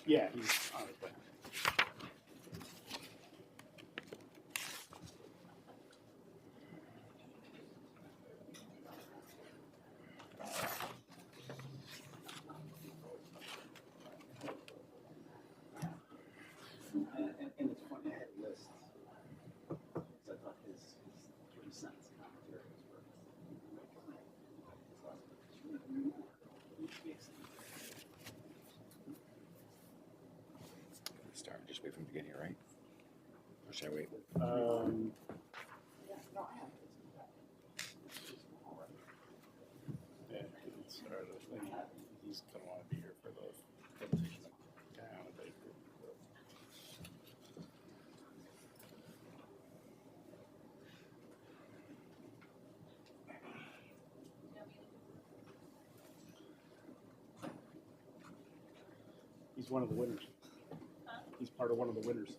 Yeah, he's on his way. And it's funny, I had lists. I thought his 3 cents commentary was worth. Start. Just wait from the beginning, right? Or should I wait? Yeah, he's gonna want to be here for the presentation down. He's one of the winners. He's part of one of the winners.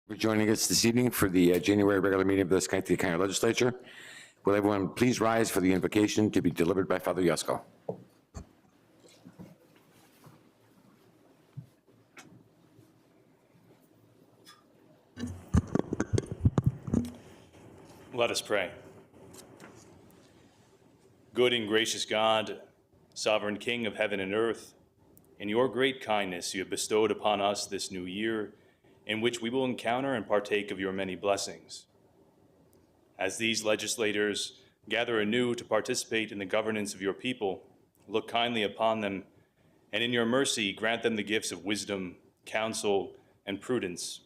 For joining us this evening for the January regular meeting of the Schenectady County Legislature. Will everyone please rise for the invocation to be delivered by Father Yusko? Let us pray. Good and gracious God, sovereign King of heaven and earth, in your great kindness you have bestowed upon us this new year, in which we will encounter and partake of your many blessings. As these legislators gather anew to participate in the governance of your people, look kindly upon them, and in your mercy grant them the gifts of wisdom, counsel, and prudence,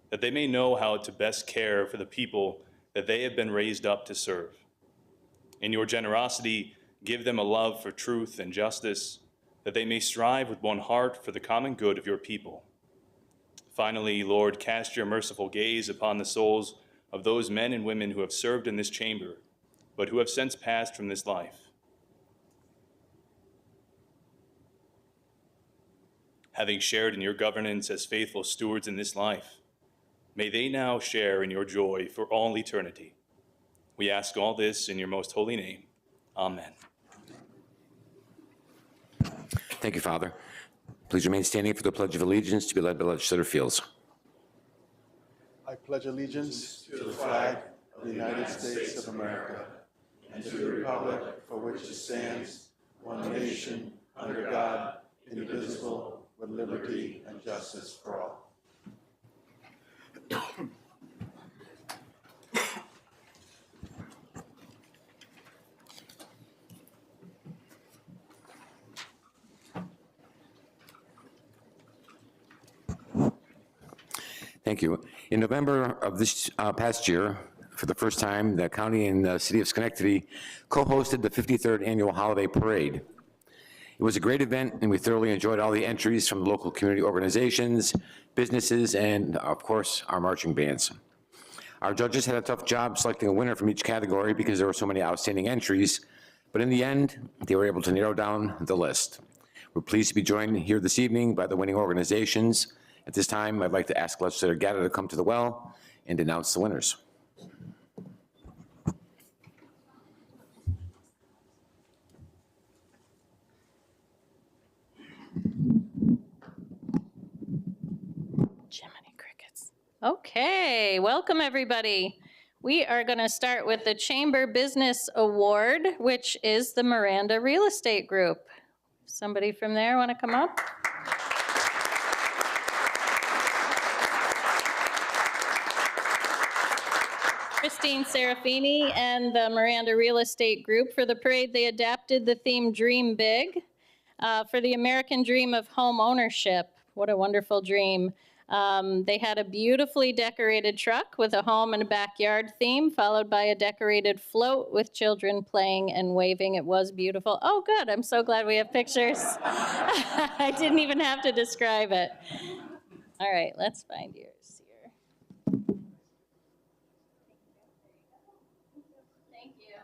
that they may know how to best care for the people that they have been raised up to serve. In your generosity, give them a love for truth and justice, that they may strive with one heart for the common good of your people. Finally, Lord, cast your merciful gaze upon the souls of those men and women who have served in this chamber, but who have since passed from this life. Having shared in your governance as faithful stewards in this life, may they now share in your joy for all eternity. We ask all this in your most holy name. Amen. Thank you, Father. Please remain standing for the Pledge of Allegiance to be led by Legislator Fields. I pledge allegiance to the flag of the United States of America and to the republic for which it stands, one nation, under God, indivisible, with liberty and justice for all. Thank you. In November of this past year, for the first time, the county and the city of Schenectady co-hosted the 53rd Annual Holiday Parade. It was a great event, and we thoroughly enjoyed all the entries from the local community organizations, businesses, and, of course, our marching bands. Our judges had a tough job selecting a winner from each category because there were so many outstanding entries, but in the end, they were able to narrow down the list. We're pleased to be joined here this evening by the winning organizations. At this time, I'd like to ask Legislator Gatto to come to the well and announce the winners. Jiminy crickets. Okay, welcome everybody. We are going to start with the Chamber Business Award, which is the Miranda Real Estate Group. Somebody from there want to come up? Christine Serafini and the Miranda Real Estate Group. For the parade, they adapted the theme Dream Big for the American dream of home ownership. What a wonderful dream. They had a beautifully decorated truck with a home and a backyard theme, followed by a decorated float with children playing and waving. It was beautiful. Oh, good. I'm so glad we have pictures. I didn't even have to describe it. All right, let's find yours here. Thank you.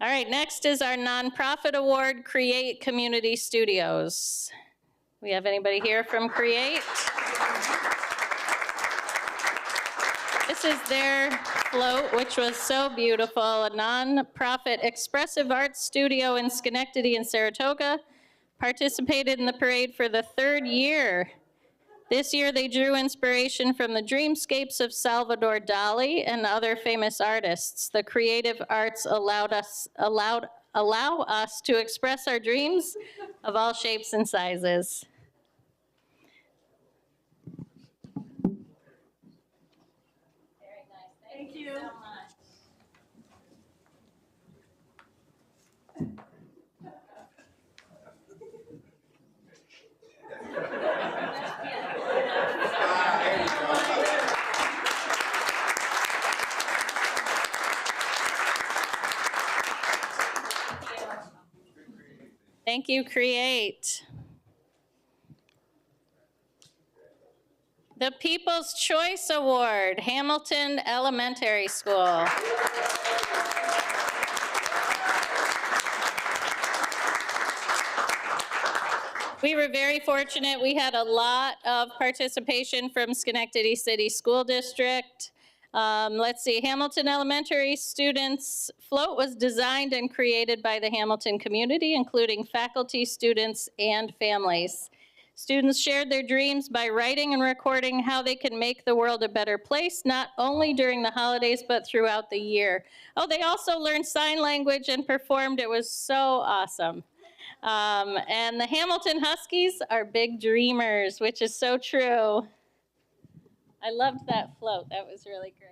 All right, next is our nonprofit award, Create Community Studios. We have anybody here from Create? This This is their float, which was so beautiful, a nonprofit expressive arts studio in Schenectady and Saratoga. Participated in the parade for the 3rd year. This year, they drew inspiration from the dreamscapes of Salvador Dali and other famous artists. The creative arts allow us to express our dreams of all shapes and sizes. Very nice. Thank you so much. Thank you, Create. The People's Choice Award, Hamilton Elementary School. We were very fortunate. We had a lot of participation from Schenectady City School District. Let's see, Hamilton Elementary students' float was designed and created by the Hamilton community, including faculty, students, and families. Students shared their dreams by writing and recording how they can make the world a better place, not only during the holidays, but throughout the year. Oh, they also learned sign language and performed. It was so awesome. And the Hamilton Huskies are big dreamers, which is so true. I loved that float. That was really great.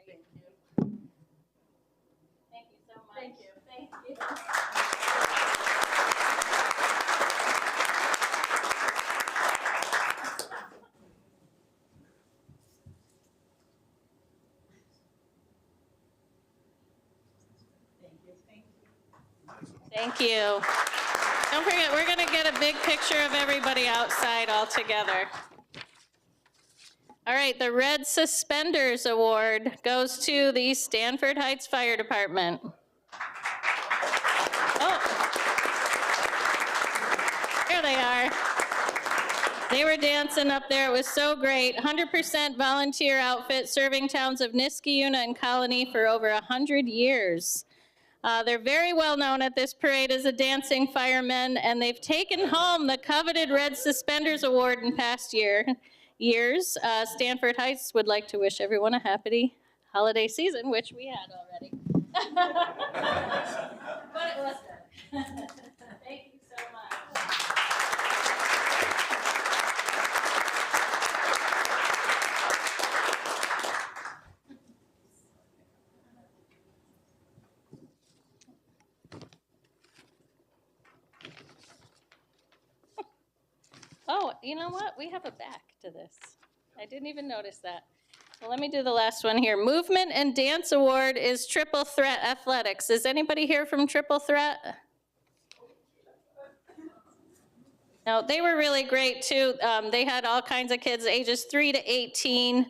Thank you. Thank you so much. Thank you. Thank you. Thank you. Don't forget, we're going to get a big picture of everybody outside all together. All right, the Red Suspenders Award goes to the Stanford Heights Fire Department. Oh, here they are. They were dancing up there. It was so great. 100% volunteer outfit serving towns of Niskayuna and Colony for over 100 years. They're very well known at this parade as a dancing firemen, and they've taken home the coveted Red Suspenders Award in past years. Stanford Heights would like to wish everyone a happy holiday season, which we had already. But it was good. Thank you so much. Oh, you know what? We have a back to this. I didn't even notice that. Well, let me do the last one here. Movement and Dance Award is Triple Threat Athletics. Is anybody here from Triple Threat? No, they were really great too. They had all kinds of kids, ages 3 to 18,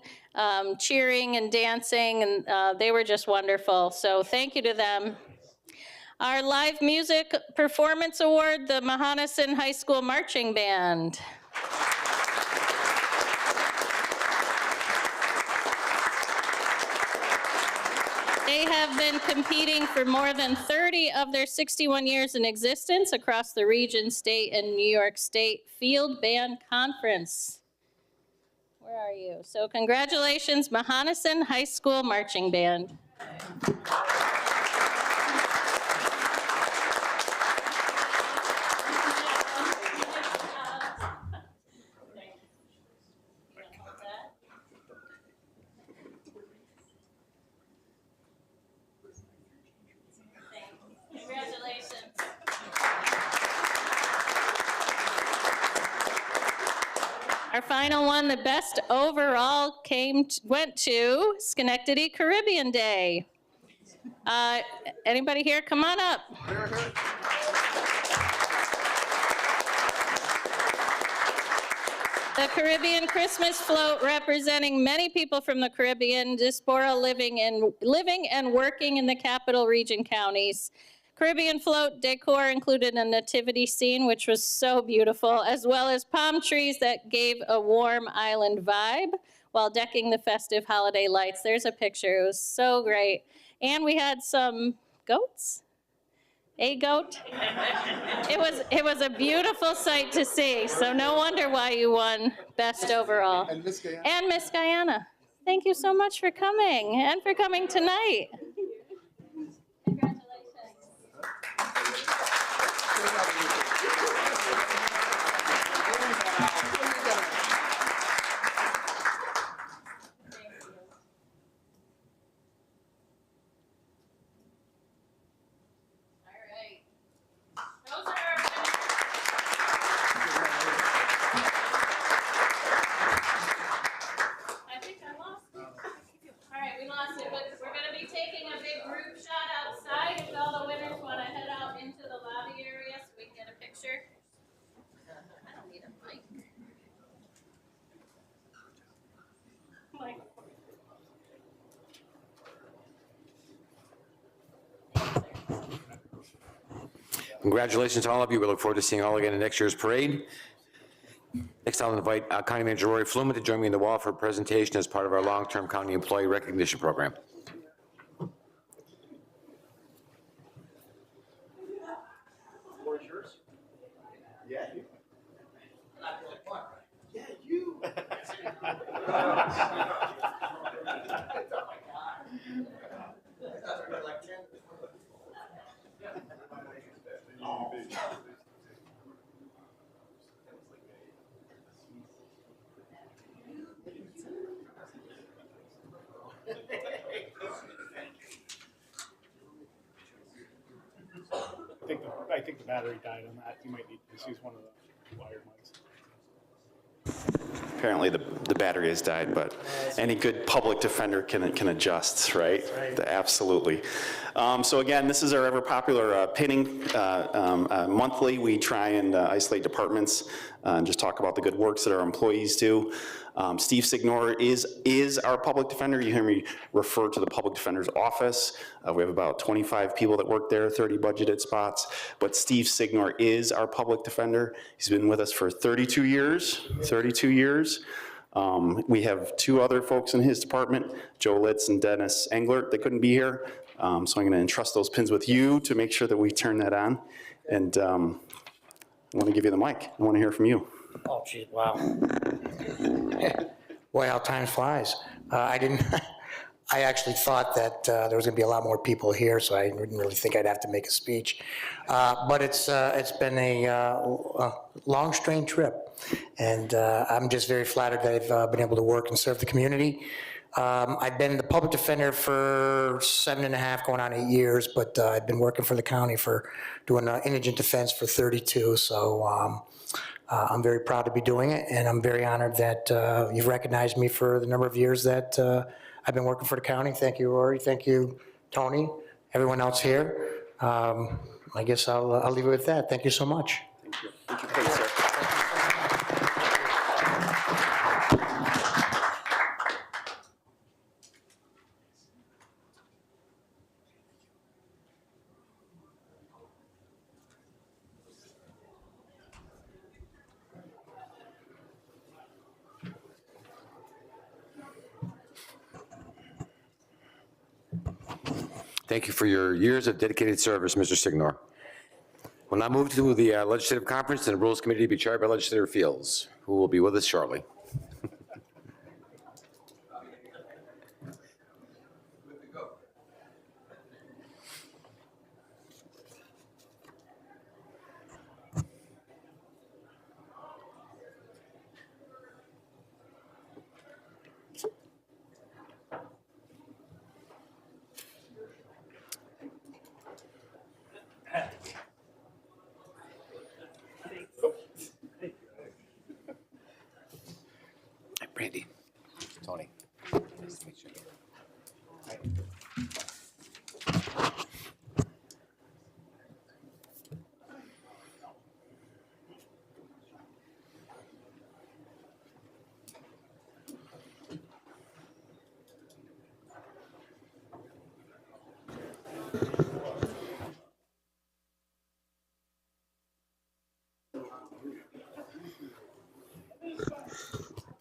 cheering and dancing, and they were just wonderful. So thank you to them. Our Live Music Performance Award, the Mahonison High School Marching Band. They have been competing for more than 30 of their 61 years in existence across the region, state, and New York State Field Band Conference. Where are you? So congratulations, Mahonison High School Marching Band. Our final one, the best overall, went to Schenectady Caribbean Day. Anybody here? Come on up. The Caribbean Christmas Float, representing many people from the Caribbean diaspora living and working in the capital region counties. Caribbean float decor included a nativity scene, which was so beautiful, as well as palm trees that gave a warm island vibe, while decking the festive holiday lights. There's a picture. It was so great. And we had some goats. A goat. It was a beautiful sight to see. So no wonder why you won best overall. And Miss Guyana. And Miss Guyana. Thank you so much for coming and for coming tonight. Congratulations. Congratulations to all of you. We look forward to seeing you all again in next year's parade. Next, I'll invite County Manager Rory Fluman to join me in the wall for a presentation as part of our long-term county employee recognition program. Where's yours? Yeah, you. Yeah, you. I think the battery died on that. You might need to use one of the wired mics. Apparently the battery has died, but any good public defender can adjust, right? Absolutely. So again, this is our ever popular pinning. Monthly, we try and isolate departments and just talk about the good works that our employees do. Steve Signor is our public defender. You hear me refer to the public defender's office. We have about 25 people that work there, 30 budgeted spots, but Steve Signor is our public defender. He's been with us for 32 years. We have two other folks in his department, Joe Litz and Dennis Englert. They couldn't be here, so I'm going to entrust those pins with you to make sure that we turn that on. And I want to give you the mic. I want to hear from you. Oh, gee, wow. Boy, how time flies. I actually thought that there was going to be a lot more people here, so I didn't really think I'd have to make a speech. But it's been a long, strange trip, and I'm just very flattered that I've been able to work and serve the community. I've been the public defender for 7.5, going on 8 years, but I've been working for the county for doing indigent defense for 32, so I'm very proud to be doing it, and I'm very honored that you've recognized me for the number of years that I've been working for the county. Thank you, Rory. Thank you, Tony, everyone else here. I guess I'll leave it with that. Thank you so much. Thank you. Thank you, please, sir. Thank you for your years of dedicated service, Mr. Signor. We'll now move to the Legislative Conference and the Rules Committee to be chaired by Legislator Fields, who will be with us shortly.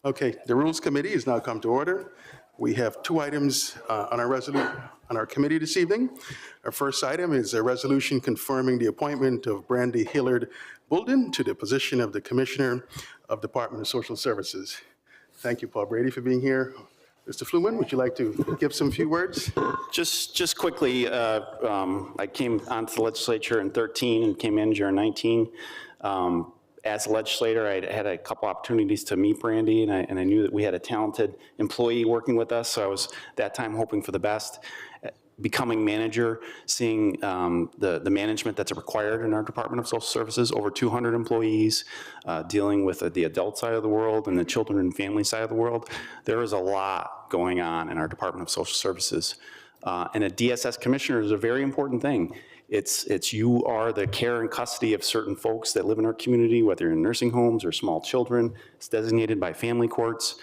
Okay, the Rules Committee has now come to order. We have two items on our committee this evening. Our first item is a resolution confirming the appointment of Brandy Hillard Bolden to the position of the Commissioner of Department of Social Services. Thank you, Paul Brady, for being here. Mr. Fluman, would you like to give some few words? Just quickly, I came onto the legislature in 13 and became manager in 19. As a legislator, I had a couple opportunities to meet Brandy, and I knew that we had a talented employee working with us, so I was that time hoping for the best. Becoming manager, seeing the management that's required in our Department of Social Services, over 200 employees, dealing with the adult side of the world and the children and family side of the world. There is a lot going on in our Department of Social Services. And a DSS commissioner is a very important thing. It's you are the care and custody of certain folks that live in our community, whether you're in nursing homes or small children. It's designated by family courts.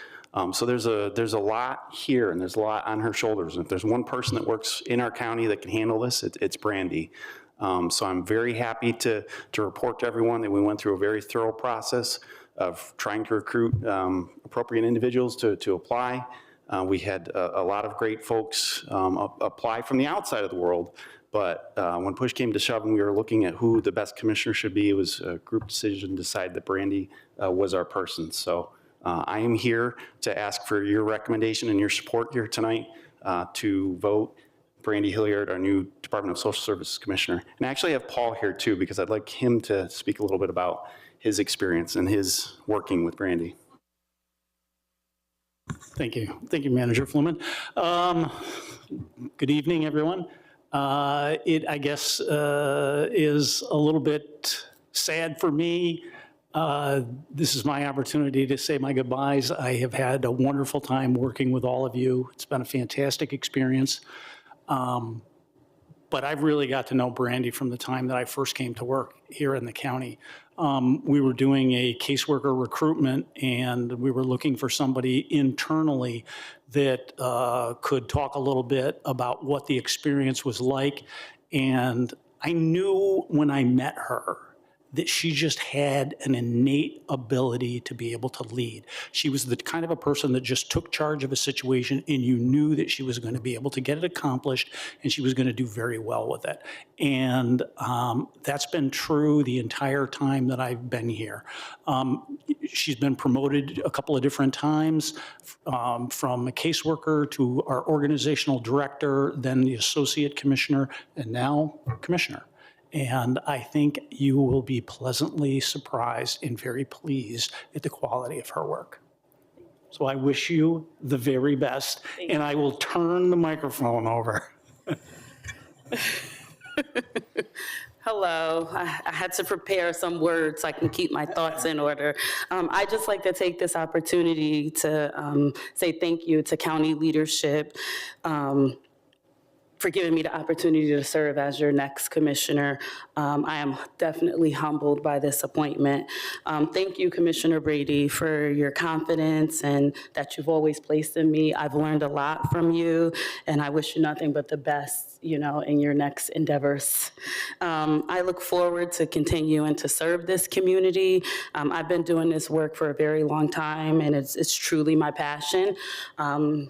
So there's a lot here, and there's a lot on her shoulders. And if there's one person that works in our county that can handle this, it's Brandy. So I'm very happy to report to everyone that we went through a very thorough process of trying to recruit appropriate individuals to apply. We had a lot of great folks apply from the outside of the world. But when push came to shove and we were looking at who the best commissioner should be, it was a group decision to decide that Brandy was our person. So I am here to ask for your recommendation and your support here tonight to vote Brandy Hilliard, our new Department of Social Services Commissioner. And I actually have Paul here too, because I'd like him to speak a little bit about his experience and his working with Brandy. Thank you. Thank you, Manager Fluman. Good evening, everyone. It, I guess, is a little bit sad for me. This is my opportunity to say my goodbyes. I have had a wonderful time working with all of you. It's been a fantastic experience. But I've really got to know Brandy from the time that I first came to work here in the county. We were doing a caseworker recruitment, and we were looking for somebody internally that could talk a little bit about what the experience was like. And I knew when I met her that she just had an innate ability to be able to lead. She was the kind of a person that just took charge of a situation, and you knew that she was going to be able to get it accomplished, and she was going to do very well with it. And that's been true the entire time that I've been here. She's been promoted a couple of different times, from a caseworker to our organizational director, then the associate commissioner, and now commissioner. And I think you will be pleasantly surprised and very pleased at the quality of her work. So I wish you the very best, and I will turn the microphone over. Hello. I had to prepare some words so I can keep my thoughts in order. I'd just like to take this opportunity to say thank you to county leadership for giving me the opportunity to serve as your next commissioner. I am definitely humbled by this appointment. Thank you, Commissioner Brady, for your confidence and that you've always placed in me. I've learned a lot from you, and I wish you nothing but the best, you know, in your next endeavors. I look forward to continuing to serve this community. I've been doing this work for a very long time, and it's truly my passion.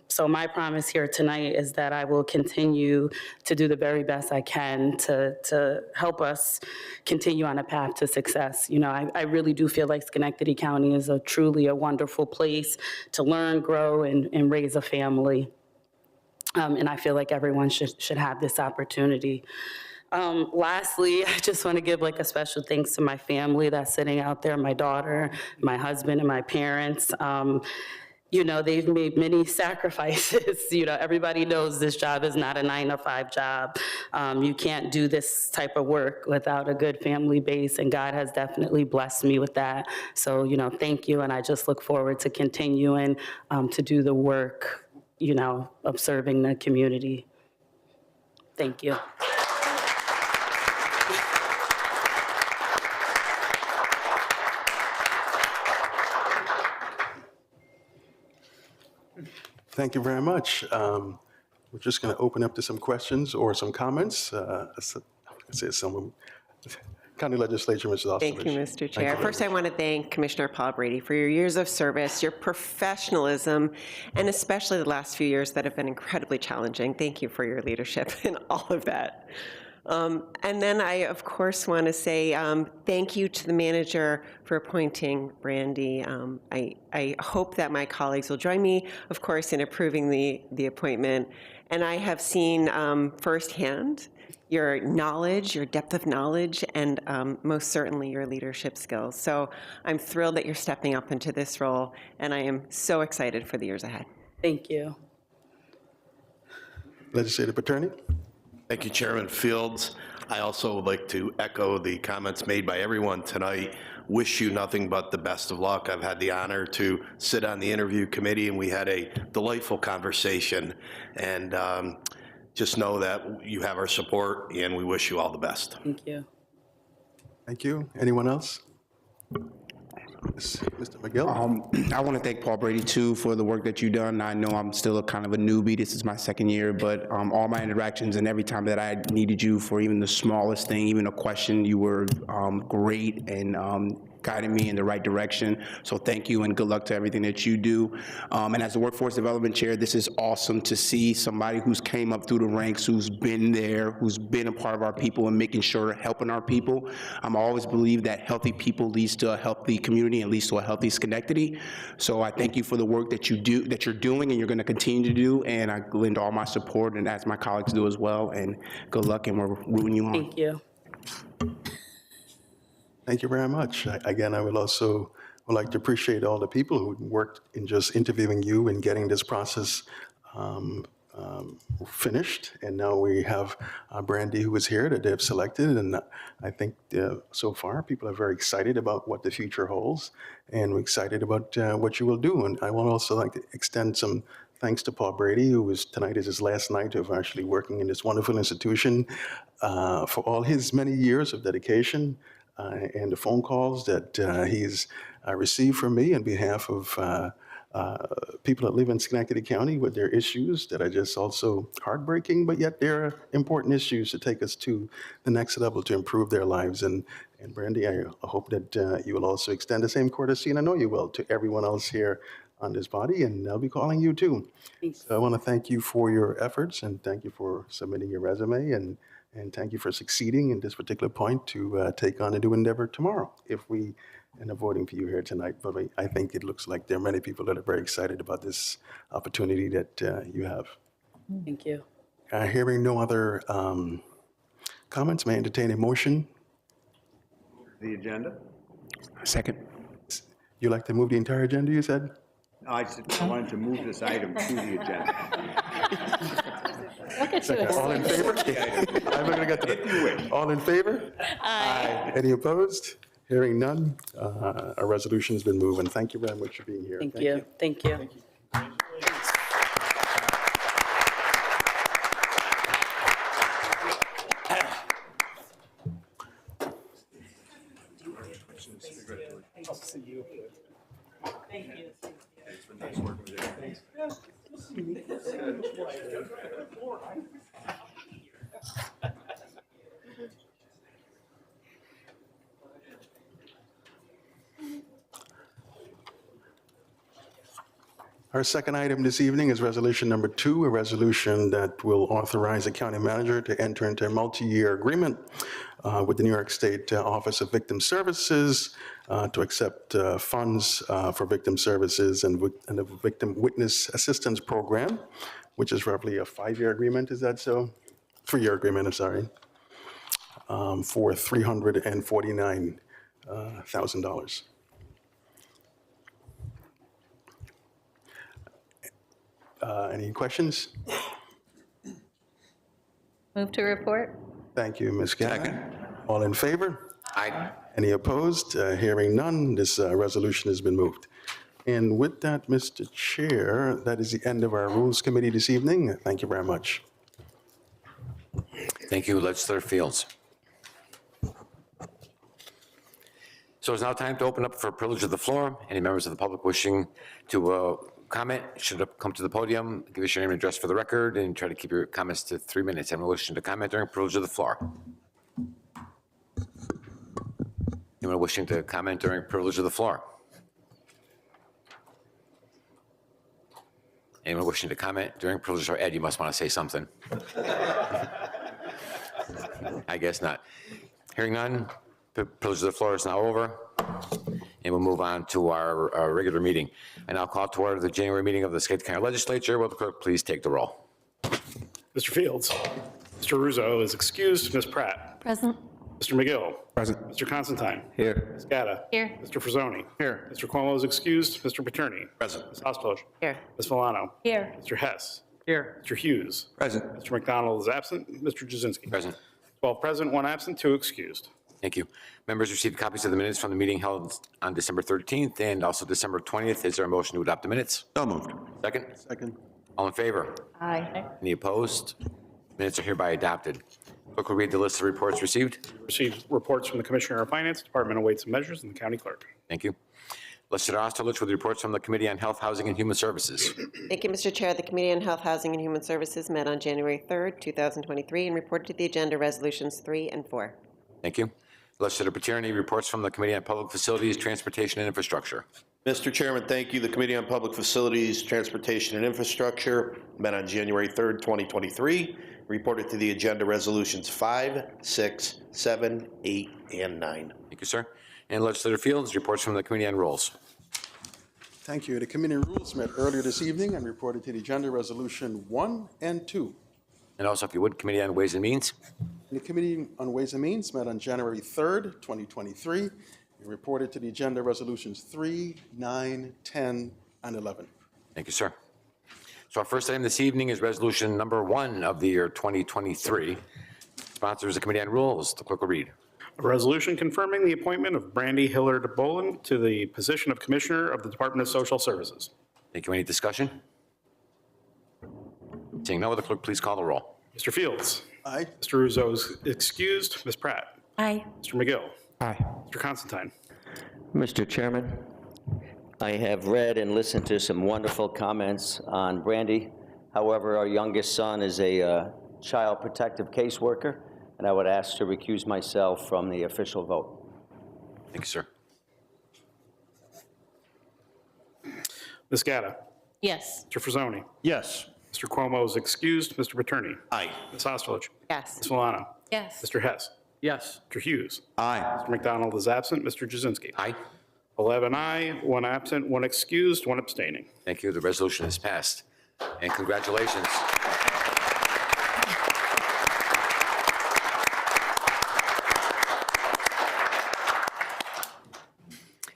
So my promise here tonight is that I will continue to do the very best I can to help us continue on a path to success. You know, I really do feel like Schenectady County is truly a wonderful place to learn, grow, and raise a family. And I feel like everyone should have this opportunity. Lastly, I just want to give like a special thanks to my family that's sitting out there, my daughter, my husband, and my parents. You know, they've made many sacrifices. You know, everybody knows this job is not a 9-to-5 job. You can't do this type of work without a good family base, and God has definitely blessed me with that. So, you know, thank you, and I just look forward to continuing to do the work, you know, of serving the community. Thank you. Thank you very much. We're just going to open up to some questions or some comments. I see someone. County Legislature, Mrs. Ostovic. Thank you, Mr. Chair. First, I want to thank Commissioner Paul Brady for your years of service, your professionalism, and especially the last few years that have been incredibly challenging. Thank you for your leadership and all of that. And then I, of course, want to say thank you to the manager for appointing Brandy. I hope that my colleagues will join me, of course, in approving the appointment. And I have seen firsthand your knowledge, your depth of knowledge, and most certainly your leadership skills. So I'm thrilled that you're stepping up into this role, and I am so excited for the years ahead. Thank you. Legislative Attorney. Thank you, Chairman Fields. I also would like to echo the comments made by everyone tonight. Wish you nothing but the best of luck. I've had the honor to sit on the interview committee, and we had a delightful conversation. And just know that you have our support, and we wish you all the best. Thank you. Thank you. Anyone else? Mr. McGill. I want to thank Paul Brady, too, for the work that you've done. I know I'm still a kind of a newbie. This is my second year, but all my interactions and every time that I needed you for even the smallest thing, even a question, you were great and guiding me in the right direction. So thank you and good luck to everything that you do. And as the Workforce Development Chair, this is awesome to see somebody who's came up through the ranks, who's been there, who's been a part of our people and making sure, helping our people. I always believe that healthy people leads to a healthy community and leads to a healthy Schenectady. So I thank you for the work that you're doing and you're going to continue to do. And I lend all my support, and as my colleagues do as well. And good luck, and we're rooting you on. Thank you. Thank you very much. Again, I would also like to appreciate all the people who worked in just interviewing you and getting this process finished. And now we have Brandy, who is here, that they've selected. And I think so far people are very excited about what the future holds, and we're excited about what you will do. And I would also like to extend some thanks to Paul Brady, who tonight is his last night of actually working in this wonderful institution, for all his many years of dedication. And the phone calls that he's received from me on behalf of people that live in Schenectady County with their issues that are just also heartbreaking, but yet they're important issues to take us to the next level to improve their lives. And Brandy, I hope that you will also extend the same courtesy, and I know you will, to everyone else here on this body, and I'll be calling you too. So I want to thank you for your efforts, and thank you for submitting your resume, and thank you for succeeding in this particular point to take on a new endeavor tomorrow, if we end up voting for you here tonight. But I think it looks like there are many people that are very excited about this opportunity that you have. Thank you. Hearing no other comments, may I entertain a motion? The agenda? Second. You like to move the entire agenda, you said? No, I wanted to move this item to the agenda. All in favor? I'm not going to get to If you wish. All in favor? Aye. Any opposed? Hearing none, our resolution has been moved, and thank you very much for being here. Thank you. Thank you. Our second item this evening is resolution number 2, a resolution that will authorize the county manager to enter into a multi-year agreement with the New York State Office of Victim Services to accept funds for victim services and the Victim Witness Assistance Program, which is roughly a 5-year agreement. Is that so? 3-year agreement, I'm sorry, for $349,000. Any questions? Move to report. Thank you, Ms. Gannon. All in favor? Aye. Any opposed? Hearing none, this resolution has been moved. And with that, Mr. Chair, that is the end of our Rules Committee this evening. Thank you very much. Thank you, Legislator Fields. So it's now time to open up for privilege of the floor. Any members of the public wishing to comment should come to the podium, give us your name and address for the record, and try to keep your comments to 3 minutes. Anyone wishing to comment during privilege of the floor? Anyone wishing to comment during privilege of the floor? Anyone wishing to comment during privilege, or Ed, you must want to say something. I guess not. Hearing none, privilege of the floor is now over, and we'll move on to our regular meeting. And I'll call to order the January meeting of the Schenectady County Legislature. Will the clerk please take the roll? Mr. Fields. Mr. Russo is excused. Ms. Pratt. Present. Mr. McGill. Present. Mr. Constantine. Here. Ms. Gatta. Here. Mr. Frisoni. Here. Mr. Cuomo is excused. Mr. Paterni. Present. Ms. Ostolich. Here. Ms. Valano. Here. Mr. Hess. Here. Mr. Hughes. Present. Mr. McDonald is absent. Mr. Jazinski. Present. 12 present, 1 absent, 2 excused. Thank you. Members received copies of the minutes from the meeting held on December 13th and also December 20th. Is there a motion to adopt the minutes? So moved. Second? Second. All in favor? Aye. Any opposed? Minutes are hereby adopted. Clerk will read the list of reports received. Received reports from the Commissioner of Finance, Department of Weights and Measures, and the County Clerk. Thank you. Legislator Osterlich with reports from the Committee on Health, Housing, and Human Services. Thank you, Mr. Chair. The Committee on Health, Housing, and Human Services met on January 3rd, 2023, and reported to the agenda resolutions 3 and 4. Thank you. Legislator Paterni reports from the Committee on Public Facilities, Transportation, and Infrastructure. Mr. Chairman, thank you. The Committee on Public Facilities, Transportation, and Infrastructure met on January 3rd, 2023, reported to the agenda resolutions 5, 6, 7, 8, and 9. Thank you, sir. And Legislator Fields reports from the Committee on Rules. Thank you. The Committee on Rules met earlier this evening and reported to the agenda resolution 1 and 2. And also, if you would, Committee on Ways and Means. The Committee on Ways and Means met on January 3rd, 2023, and reported to the agenda resolutions 3, 9, 10, and 11. Thank you, sir. So our first item this evening is resolution number 1 of the year 2023. Sponsor is the Committee on Rules. The clerk will read. A resolution confirming the appointment of Brandy Hillard Boland to the position of Commissioner of the Department of Social Services. Thank you. Any discussion? Seeing no, will the clerk please call the roll? Mr. Fields. Aye. Mr. Russo is excused. Ms. Pratt. Aye. Mr. McGill. Aye. Mr. Constantine. Mr. Chairman, I have read and listened to some wonderful comments on Brandy. However, our youngest son is a child protective caseworker, and I would ask to recuse myself from the official vote. Thank you, sir. Ms. Gatta. Yes. Mr. Frisoni. Yes. Mr. Cuomo is excused. Mr. Paterni. Aye. Ms. Ostolich. Yes. Ms. Valano. Yes. Mr. Hess. Yes. Mr. Hughes. Aye. Mr. McDonald is absent. Mr. Jazinski. Aye. 11 aye, 1 absent, 1 excused, 1 abstaining. Thank you. The resolution is passed. And congratulations.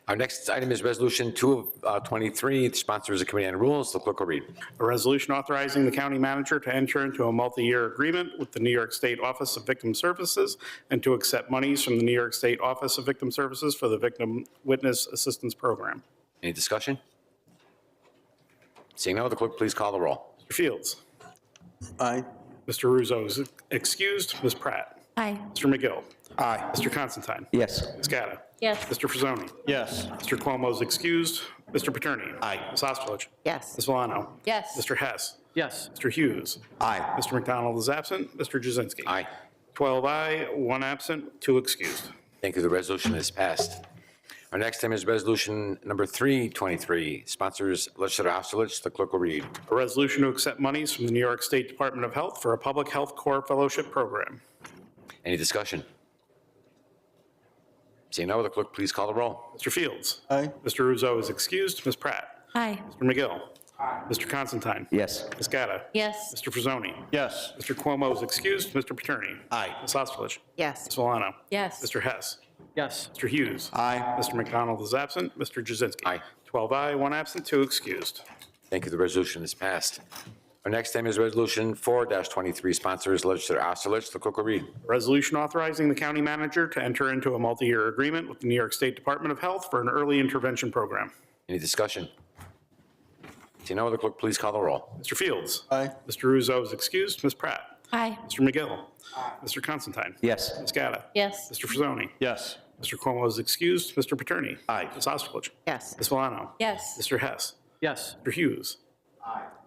Our next item is Resolution 2 of 23. The sponsor is the Committee on Rules. The clerk will read. A resolution authorizing the county manager to enter into a multi-year agreement with the New York State Office of Victim Services and to accept monies from the New York State Office of Victim Services for the Victim Witness Assistance Program. Any discussion? Seeing no, the clerk please call the roll. Mr. Fields. Aye. Mr. Russo is excused. Ms. Pratt. Aye. Mr. McGill. Aye. Mr. Constantine. Yes. Ms. Gatta. Yes. Mr. Frisoni. Yes. Mr. Cuomo is excused. Mr. Paterni. Aye. Ms. Ostolich. Yes. Ms. Valano. Yes. Mr. Hess. Yes. Mr. Hughes. Aye. Mr. McDonald is absent. Mr. Jazinski. Aye. 12 aye, 1 absent, 2 excused. Thank you. The resolution is passed. Our next item is Resolution number 323. Sponsors Legislator Osterlich. The clerk will read. A resolution to accept monies from the New York State Department of Health for a public health core fellowship program. Any discussion? Seeing no, the clerk please call the roll. Mr. Fields. Aye. Mr. Russo is excused. Ms. Pratt. Aye. Mr. McGill. Mr. Constantine. Yes. Ms. Gatta. Yes. Mr. Frisoni. Yes. Mr. Cuomo is excused. Mr. Paterni. Aye. Ms. Ostolich. Yes. Ms. Valano. Yes. Mr. Hess. Yes. Mr. Hughes. Aye. Mr. McDonald is absent. Mr. Jazinski. Aye. 12 aye, 1 absent, 2 excused. Thank you. The resolution is passed. Our next item is Resolution 4-23. Sponsors Legislator Osterlich. The clerk will read. Resolution authorizing the county manager to enter into a multi-year agreement with the New York State Department of Health for an early intervention program. Any discussion? Seeing no, the clerk please call the roll. Mr. Fields. Aye. Mr. Russo is excused. Ms. Pratt. Aye. Mr. McGill. Mr. Constantine. Yes. Ms. Gatta. Yes. Mr. Frisoni. Yes. Mr. Cuomo is excused. Mr. Paterni. Aye. Ms. Ostolich. Yes. Ms. Valano. Yes. Mr. Hess. Yes. Mr. Hughes.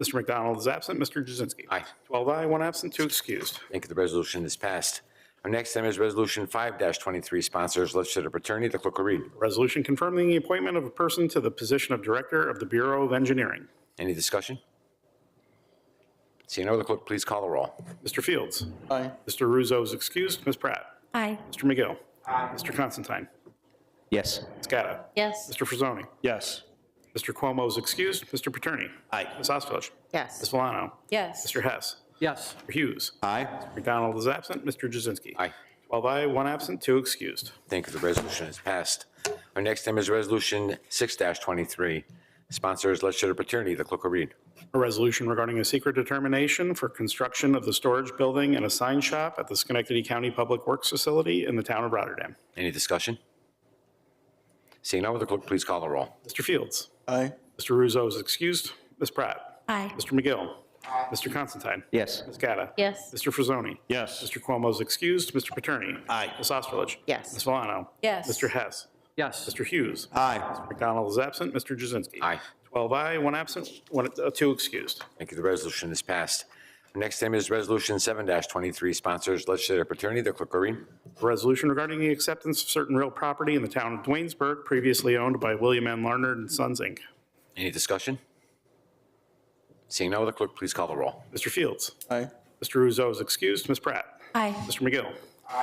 Mr. McDonald is absent. Mr. Jazinski. Aye. 12 aye, 1 absent, 2 excused. Thank you. The resolution is passed. Our next item is Resolution 5-23, sponsors legislative attorney. The clerk will read. Resolution confirming the appointment of a person to the position of Director of the Bureau of Engineering. Any discussion? Seeing none, will the clerk please call the roll? Mr. Fields. Aye. Mr. Russo is excused. Ms. Pratt. Aye. Mr. McGill. Mr. Constantine. Yes. Ms. Gatta. Yes. Mr. Frisoni. Yes. Mr. Cuomo is excused. Mr. Paterni. Aye. Ms. Oshkosh. Yes. Ms. Valano. Yes. Mr. Hess. Yes. Mr. Hughes. Aye. Mr. McDonald is absent. Mr. Jazinski. Aye. 12 aye, 1 absent, 2 excused. Thank you. The resolution is passed. Our next item is Resolution 6-23, sponsors legislative attorney. The clerk will read. A resolution regarding a secret determination for construction of the storage building and a sign shop at the Schenectady County Public Works Facility in the town of Rotterdam. Any discussion? Seeing none, will the clerk please call the roll? Mr. Fields. Aye. Mr. Russo is excused. Ms. Pratt. Aye. Mr. McGill. Mr. Constantine. Yes. Ms. Gatta. Yes. Mr. Frisoni. Yes. Mr. Cuomo is excused. Mr. Paterni. Aye. Ms. Osterlich. Yes. Ms. Valano. Yes. Mr. Hess. Yes. Mr. Hughes. Aye. Mr. McDonald is absent. Mr. Jazinski. Aye. 12 aye, 1 absent, 2 excused. Thank you. The resolution is passed. Our next item is Resolution 7-23, sponsors legislative attorney. The clerk will read. A resolution regarding the acceptance of certain real property in the town of Dwaynesburg previously owned by William N. Larnard and Sons, Inc. Any discussion? Seeing none, will the clerk please call the roll? Mr. Fields. Aye. Mr. Russo is excused. Ms. Pratt. Aye. Mr. McGill.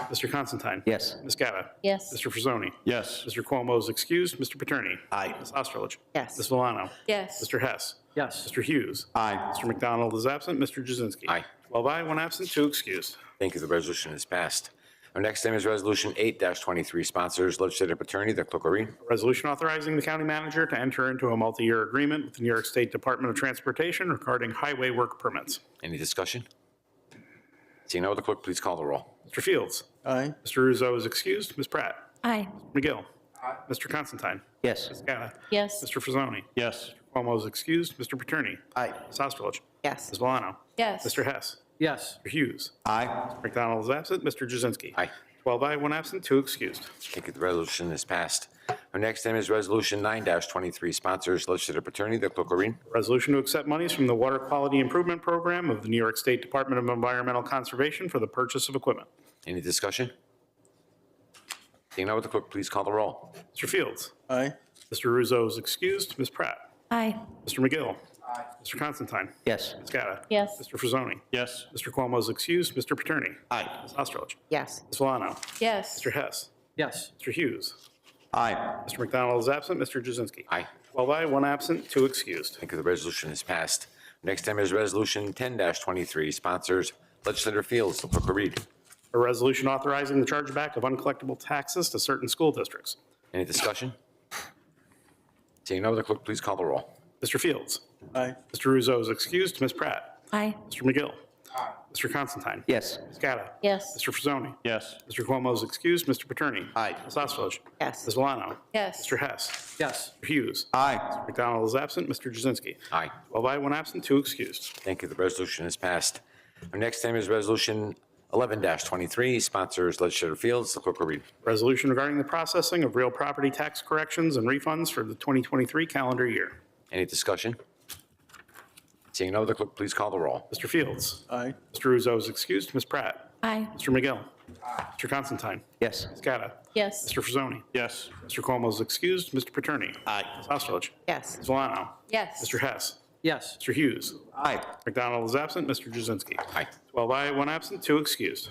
Mr. Constantine. Yes. Ms. Gatta. Yes. Mr. Frisoni. Yes. Mr. Cuomo is excused. Mr. Paterni. Aye. Ms. Osterlich. Yes. Ms. Valano. Yes. Mr. Hess. Yes. Mr. Hughes. Aye. Mr. McDonald is absent. Mr. Jazinski. Aye. 12 aye, 1 absent, 2 excused. Thank you. The resolution is passed. Our next item is Resolution 8-23, sponsors legislative attorney. The clerk will read. A resolution authorizing the county manager to enter into a multi-year agreement with the New York State Department of Transportation regarding highway work permits. Any discussion? Seeing none, will the clerk please call the roll? Mr. Fields. Aye. Mr. Russo is excused. Ms. Pratt. Aye. McGill. Mr. Constantine. Yes. Ms. Gatta. Yes. Mr. Frisoni. Yes. Cuomo is excused. Mr. Paterni. Aye. Ms. Osterlich. Yes. Ms. Valano. Yes. Mr. Hess. Yes. Mr. Hughes. Aye. McDonald is absent. Mr. Jazinski. Aye. 12 aye, 1 absent, 2 excused. Thank you. The resolution is passed. Our next item is Resolution 9-23, sponsors legislative attorney. The clerk will read. Resolution to accept monies from the Water Quality Improvement Program of the New York State Department of Environmental Conservation for the purchase of equipment. Any discussion? Seeing none, will the clerk please call the roll? Mr. Fields. Aye. Mr. Russo is excused. Ms. Pratt. Aye. Mr. McGill. Mr. Constantine. Yes. Ms. Gatta. Yes. Mr. Frisoni. Yes. Mr. Cuomo is excused. Mr. Paterni. Aye. Ms. Osterlich. Yes. Ms. Valano. Yes. Mr. Hess. Yes. Mr. Hughes. Aye. Mr. McDonald is absent. Mr. Jazinski. Aye. 12 aye, 1 absent, 2 excused. Thank you. The resolution is passed. Next item is Resolution 10-23, sponsors legislator Fields. The clerk will read. A resolution authorizing the chargeback of uncollectible taxes to certain school districts. Any discussion? Seeing none, will the clerk please call the roll? Mr. Fields. Aye. Mr. Russo is excused. Ms. Pratt. Aye. Mr. McGill. Mr. Constantine. Yes. Ms. Gatta. Yes. Mr. Frisoni. Yes. Mr. Cuomo is excused. Mr. Paterni. Aye. Ms. Osterlich. Yes. Ms. Valano. Yes. Mr. Hess. Yes. Mr. Hughes. Aye. Mr. McDonald is absent. Mr. Jazinski. Aye. 12 aye, 1 absent, 2 excused. Thank you. The resolution is passed. Our next item is Resolution 11-23, sponsors legislator Fields. The clerk will read. Resolution regarding the processing of real property tax corrections and refunds for the 2023 calendar year. Any discussion? Seeing none, will the clerk please call the roll? Mr. Fields. Aye. Mr. Russo is excused. Ms. Pratt. Aye. Mr. McGill. Mr. Constantine. Yes. Ms. Gatta. Yes. Mr. Frisoni. Yes. Mr. Cuomo is excused. Mr. Paterni. Aye. Ms. Osterlich. Yes. Ms. Valano. Yes. Mr. Hess. Yes. Mr. Hughes. Aye. McDonald is absent. Mr. Jazinski. Aye. 12 aye, 1 absent, 2 excused.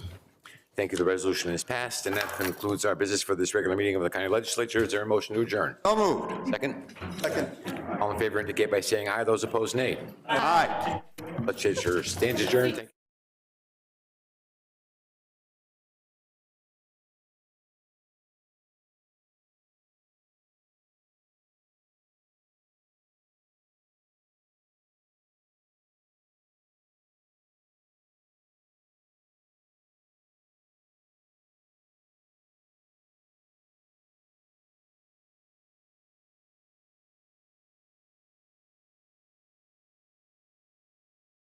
Thank you. The resolution is passed, and that concludes our business for this regular meeting of the county legislature. Is there a motion to adjourn? So moved. Second? Second. All in favor indicate by saying aye. Those opposed, nay. Aye. Legislature stands adjourned. Thank you.